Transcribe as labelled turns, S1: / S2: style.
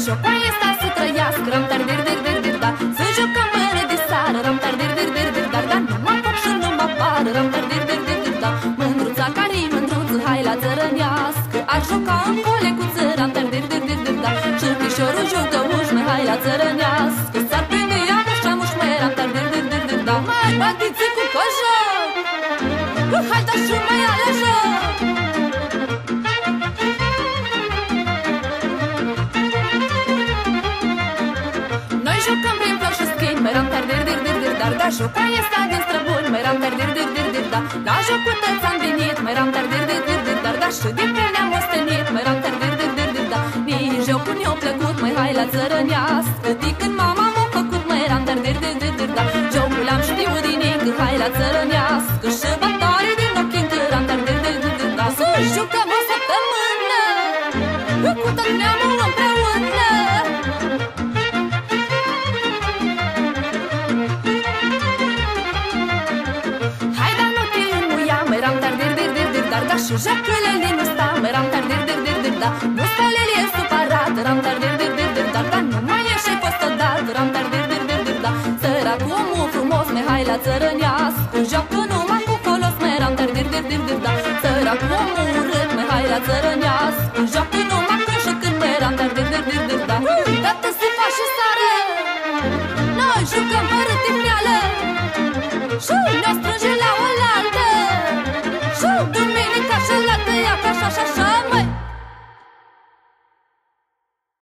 S1: jocoaie sta să trăiască, ram tar dir dir dir dir da. Să jucăm până de seară, ram tar dir dir dir dir dar. Dar nu mă fac și nu mă pară, ram tar dir dir dir dir da. Mândruța care-i mândruță, hai la țărănească, aș juca în colecuță, ram tar dir dir dir dir da. Ciuchișorul jucă ușme, hai la țărănească, s-ar prinde ea mușa mușme, ram tar dir dir dir dir da. Mai batiți cu cojoc, hai da și mai ala joc. Jucăm prin flori și schimb, mai ram tar dir dir dir dir dar. Da, jocoaie sta din străbuni, mai ram tar dir dir dir dir da. La jocul tăți am venit, mai ram tar dir dir dir dir dar. Da, și din pe ne-am ostenit, mai ram tar dir dir dir dir da. Nici jocul ne-a plăcut, mai hai la țărănească, de când mama m-a făcut, mai ram tar dir dir dir dir da. Jocul am știut din încă, hai la țărănească, și bătoare din ochi încă, ram tar dir dir dir dir da. Să jucăm o săptămână, cu tot neamul împreună. Și jacălele nu sta, mai ram tar dir dir dir dir da. Nu stalele e supărat, ram tar dir dir dir dir dar. Dar nu mai e și postă dat, ram tar dir dir dir dir da. Săracul omul frumos, mai hai la țărănească, joacă numai cu folos, mai ram tar dir dir dir dir da. Săracul omul urât, mai hai la țărănească, joacă numai când și când, mai ram tar dir dir dir dir da. Tată se face să